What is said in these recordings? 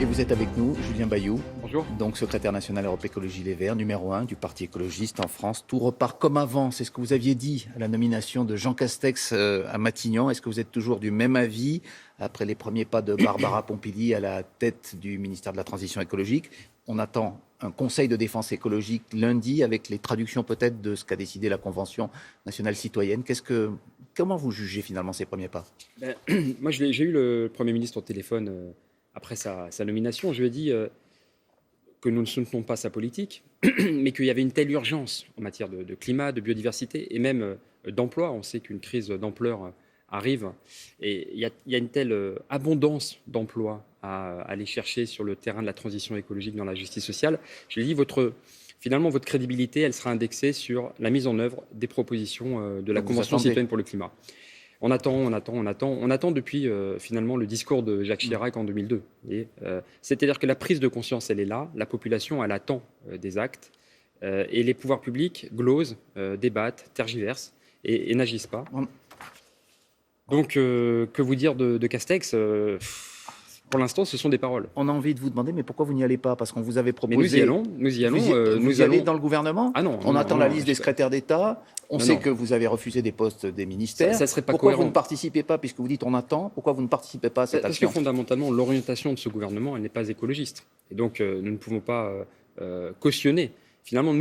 Et vous êtes avec nous, Julien Bayou. Bonjour. Donc secrétaire national Europe Écologie Les Verts, numéro 1 du Parti écologiste en France. Tout repart comme avant, c'est ce que vous aviez dit à la nomination de Jean Castex à Matignon. Est-ce que vous êtes toujours du même avis après les premiers pas de Barbara Pompili à la tête du ministère de la Transition écologique? On attend un conseil de défense écologique lundi avec les traductions peut-être de ce qu'a décidé la Convention nationale citoyenne. Comment vous jugez finalement ces premiers pas? Moi, j'ai eu le Premier ministre au téléphone après sa nomination. Je lui ai dit que nous ne soutenons pas sa politique, mais qu'il y avait une telle urgence en matière de climat, de biodiversité et même d'emploi. On sait qu'une crise d'ampleur arrive et il y a une telle abondance d'emplois à aller chercher sur le terrain de la transition écologique dans la justice sociale. Je lui ai dit, finalement, votre crédibilité, elle sera indexée sur la mise en œuvre des propositions de la Convention citoyenne pour le climat. On attend depuis finalement le discours de Jacques Chirac en 2002. C'est-à-dire que la prise de conscience, elle est là, la population, elle attend des actes, et les pouvoirs publics glosent, débattent, tergiversent et n'agissent pas. Donc, que vous dire de Castex pour l'instant, ce sont des paroles. On a envie de vous demander, mais pourquoi vous n'y allez pas? Parce qu'on vous avait proposé... Mais nous y allons. Vous allez dans le gouvernement? Ah non. On attend la liste des secrétaires d'État. On sait que vous avez refusé des postes des ministères. Ça serait pas pourquoi cohérent. Vous ne participez pas, puisque vous dites on attend, pourquoi vous ne participez pas à cette action? Parce que fondamentalement, l'orientation de ce gouvernement, elle n'est pas écologiste. Et donc, nous ne pouvons pas cautionner. Finalement,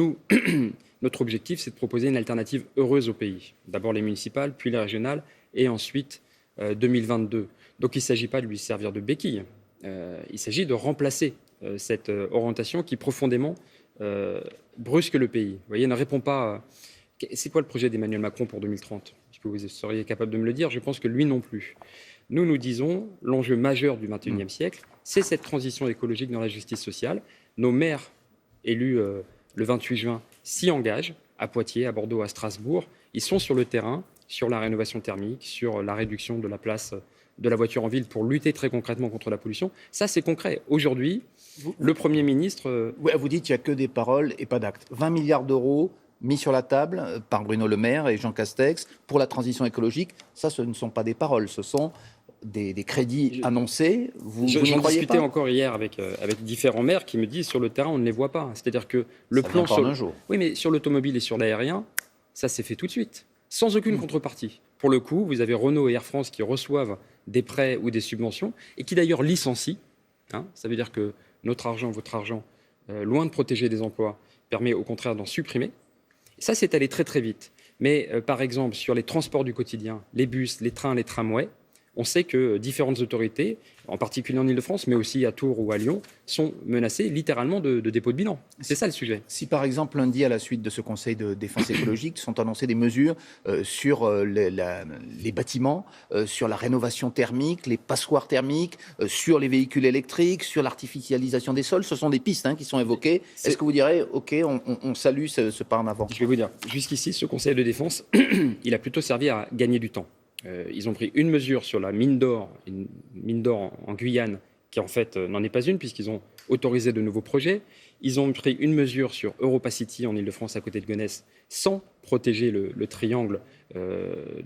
notre objectif, c'est de proposer une alternative heureuse au pays. D'abord les municipales, puis les régionales, et ensuite 2022. Donc, il ne s'agit pas de lui servir de béquille. Il s'agit de remplacer cette orientation qui profondément brusque le pays. Vous voyez, ne répond pas. C'est quoi le projet d'Emmanuel Macron pour 2030? Est-ce que vous seriez capable de me le dire? Je pense que lui non plus. Nous disons l'enjeu majeur du XXIe siècle, c'est cette transition écologique dans la justice sociale. Nos maires élus le 28 juin s'y engagent, à Poitiers, à Bordeaux, à Strasbourg. Ils sont sur le terrain, sur la rénovation thermique, sur la réduction de la place de la voiture en ville pour lutter très concrètement contre la pollution. Ça, c'est concret. Aujourd'hui, le Premier ministre... Vous dites qu'il n'y a que des paroles et pas d'actes. 20 milliards d'euros mis sur la table par Bruno Le Maire et Jean Castex pour la transition écologique. Ça, ce ne sont pas des paroles, ce sont des crédits annoncés. J'en discutais encore hier avec différents maires qui me disent sur le terrain, on ne les voit pas. C'est-à-dire que le plan sur... un jour. Oui, mais sur l'automobile et sur l'aérien, ça s'est fait tout de suite, sans aucune contrepartie. Pour le coup, vous avez Renault et Air France qui reçoivent des prêts ou des subventions et qui d'ailleurs licencient. Ça veut dire que notre argent, votre argent, loin de protéger des emplois, permet au contraire d'en supprimer. Et ça, c'est allé très très vite. Mais par exemple, sur les transports du quotidien, les bus, les trains, les tramways, on sait que différentes autorités, en particulier en Ile-de-France, mais aussi à Tours ou à Lyon, sont menacées littéralement de dépôt de bilan. C'est ça le sujet. Si par exemple lundi, à la suite de ce Conseil de défense écologique, sont annoncées des mesures sur les bâtiments, sur la rénovation thermique, les passoires thermiques, sur les véhicules électriques, sur l'artificialisation des sols, ce sont des pistes qui sont évoquées. Est-ce que vous direz, OK, on salue ce pas en avant? Je vais vous dire, jusqu'ici, ce Conseil de défense, il a plutôt servi à gagner du temps. Ils ont pris une mesure sur la mine d'or en Guyane, qui en fait n'en est pas une, puisqu'ils ont autorisé de nouveaux projets. Ils ont pris une mesure sur Europacity en Ile-de-France, à côté de Gonesse, sans protéger le triangle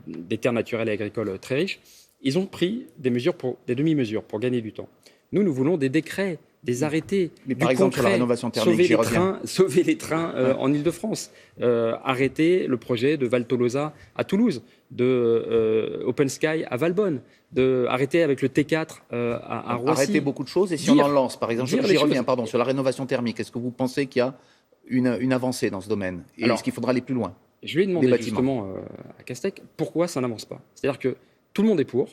des terres naturelles et agricoles très riches. Ils ont pris des demi-mesures pour gagner du temps. Nous voulons des décrets, des arrêtés, mais par exemple, concret, sur la rénovation thermique, sauver les trains en Ile-de-France, arrêter le projet de Val Tolosa à Toulouse, de Open Sky à Valbonne, arrêter avec le T4 à Roissy. Arrêter beaucoup de choses, et si on en lance, par exemple, j'y reviens, sur la rénovation thermique, est-ce que vous pensez qu'il y a une avancée dans ce domaine? Et est-ce qu'il faudra aller plus loin? Je lui ai demandé justement à Castex pourquoi ça n'avance pas. C'est-à-dire que tout le monde est pour.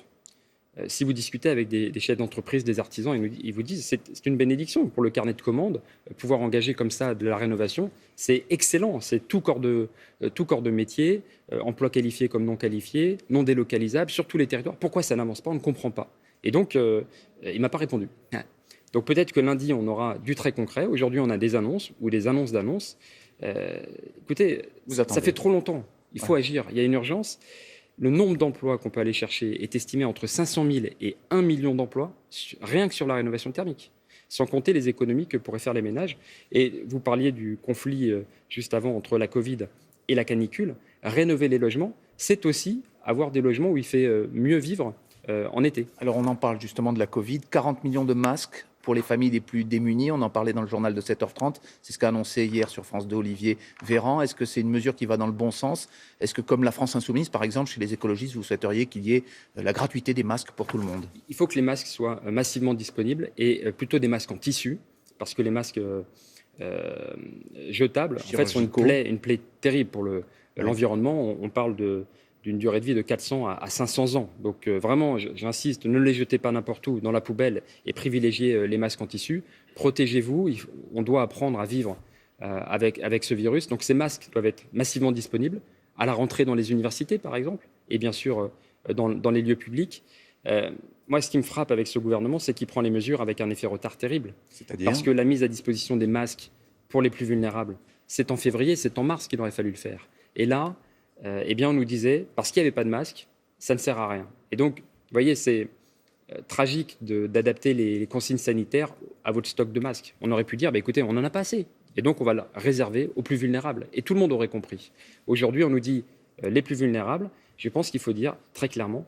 Si vous discutez avec des chefs d'entreprise, des artisans, ils vous disent c'est une bénédiction pour le carnet de commandes. Pouvoir engager comme ça de la rénovation, c'est excellent. C'est tout corps de métier, emploi qualifié comme non qualifié, non délocalisable, sur tous les territoires. Pourquoi ça n'avance pas? On ne comprend pas. Et donc, il ne m'a pas répondu. Donc peut-être que lundi, on aura du très concret. Aujourd'hui, on a des annonces ou des annonces d'annonces. Écoutez, ça fait trop longtemps. Il faut agir. Il y a une urgence. Le nombre d'emplois qu'on peut aller chercher est estimé entre 500 000 et 1 million d'emplois, rien que sur la rénovation thermique, sans compter les économies que pourraient faire les ménages. Et vous parliez du conflit juste avant entre la Covid et la canicule. Rénover les logements, c'est aussi avoir des logements où il fait mieux vivre en été. Alors on en parle justement de la Covid, 40 millions de masques pour les familles les plus démunies. On en parlait dans le journal de 7h30. C'est ce qu'a annoncé hier sur France 2 Olivier Véran. Est-ce que c'est une mesure qui va dans le bon sens? Est-ce que, comme la France Insoumise, par exemple, chez les écologistes, vous souhaiteriez qu'il y ait la gratuité des masques pour tout le monde? Il faut que les masques soient massivement disponibles et plutôt des masques en tissu, parce que les masques jetables, en fait, sont une plaie terrible pour l'environnement. On parle d'une durée de vie de 400 à 500 ans. Donc vraiment, j'insiste, ne les jetez pas n'importe où dans la poubelle et privilégiez les masques en tissu. Protégez-vous, on doit apprendre à vivre avec ce virus. Donc ces masques doivent être massivement disponibles à la rentrée dans les universités, par exemple, et bien sûr dans les lieux publics. Moi, ce qui me frappe avec ce gouvernement, c'est qu'il prend les mesures avec un effet retard terrible. C'est-à-dire ? Parce que la mise à disposition des masques pour les plus vulnérables, c'est en février, c'est en mars qu'il aurait fallu le faire. Et là, eh bien, on nous disait, parce qu'il n'y avait pas de masque, ça ne sert à rien. Et donc, vous voyez, c'est tragique d'adapter les consignes sanitaires à votre stock de masques. On aurait pu dire, écoutez, on n'en a pas assez. Et donc, on va le réserver aux plus vulnérables. Et tout le monde aurait compris. Aujourd'hui, on nous dit, les plus vulnérables, je pense qu'il faut dire très clairement,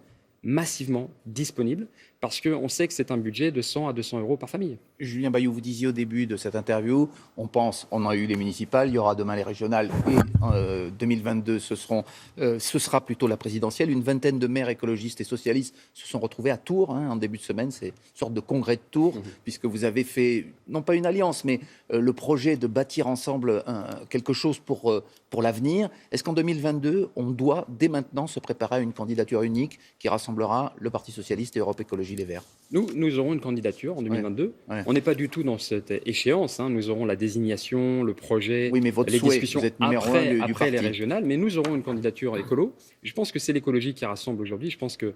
massivement disponible, parce qu'on sait que c'est un budget de 100 à 200 euros par famille. Julien Bayou, vous disiez au début de cette interview, on a eu les municipales, il y aura demain les régionales, et 2022, ce sera plutôt la présidentielle. Une vingtaine de maires écologistes et socialistes se sont retrouvés à Tours en début de semaine. C'est une sorte de congrès de Tours, puisque vous avez fait, non pas une alliance, mais le projet de bâtir ensemble quelque chose pour l'avenir. Est-ce qu'en 2022, on doit dès maintenant se préparer à une candidature unique qui rassemblera le Parti socialiste et Europe Écologie Les Verts? Nous aurons une candidature en 2022. Ouais. On n'est pas du tout dans cette échéance. Nous aurons la désignation, le projet, mais votre les souhait, discussions vous êtes numéro après les régionales. Mais nous aurons une candidature écolo. Je pense que c'est l'écologie qui rassemble aujourd'hui. Je pense que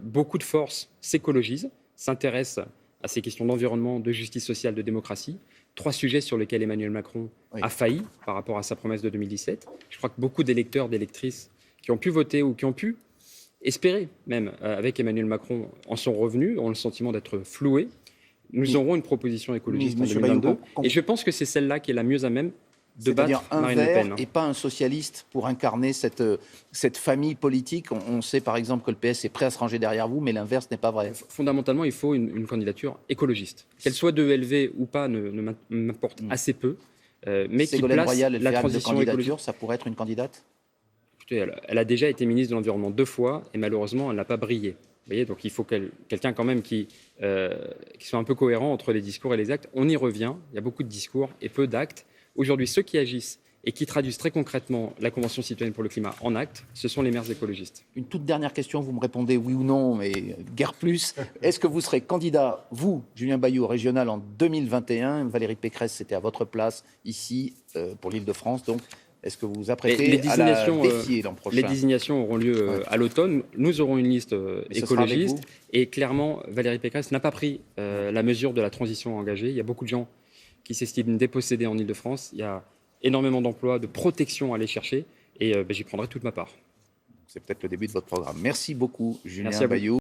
beaucoup de forces s'écologisent, s'intéressent à ces questions d'environnement, de justice sociale, de démocratie. 3 sujets sur lesquels Emmanuel Macron a failli par rapport à sa promesse de 2017. Je crois que beaucoup d'électeurs, d'électrices qui ont pu voter ou qui ont pu espérer, même avec Emmanuel Macron, en sont revenus, ont le sentiment d'être floués. Nous aurons une proposition écologiste en 2022. Et je pense que c'est celle-là qui est la mieux à même de battre Marine Le Pen. Et pas un socialiste pour incarner cette famille politique. On sait par exemple que le PS est prêt à se ranger derrière vous, mais l'inverse n'est pas vrai. Fondamentalement, il faut une candidature écologiste. Qu'elle soit de LV ou pas ne m'importe assez peu, mais qui place Royal, la transition écologique. Ça pourrait être une candidate? Elle a déjà été ministre de l'Environnement 2 fois et malheureusement, elle n'a pas brillé. Vous voyez, donc il faut quelqu'un quand même qui soit un peu cohérent entre les discours et les actes. On y revient, il y a beaucoup de discours et peu d'actes. Aujourd'hui, ceux qui agissent et qui traduisent très concrètement la Convention citoyenne pour le climat en actes, ce sont les maires écologistes. Une toute dernière question, vous me répondez oui ou non, mais guère plus. Est-ce que vous serez candidat, vous, Julien Bayou, au régional en 2021? Valérie Pécresse, c'était à votre place, ici, pour l'Île-de-France, donc. Est-ce que vous vous apprêtez à la défier l'an prochain? Les désignations auront lieu à l'automne. Nous aurons une liste écologiste. Et clairement, Valérie Pécresse n'a pas pris la mesure de la transition engagée. Il y a beaucoup de gens qui s'estiment dépossédés en Île-de-France. Il y a énormément d'emplois, de protection à aller chercher. Et j'y prendrai toute ma part. C'est peut-être le début de votre programme. Merci beaucoup, Julien Bayou.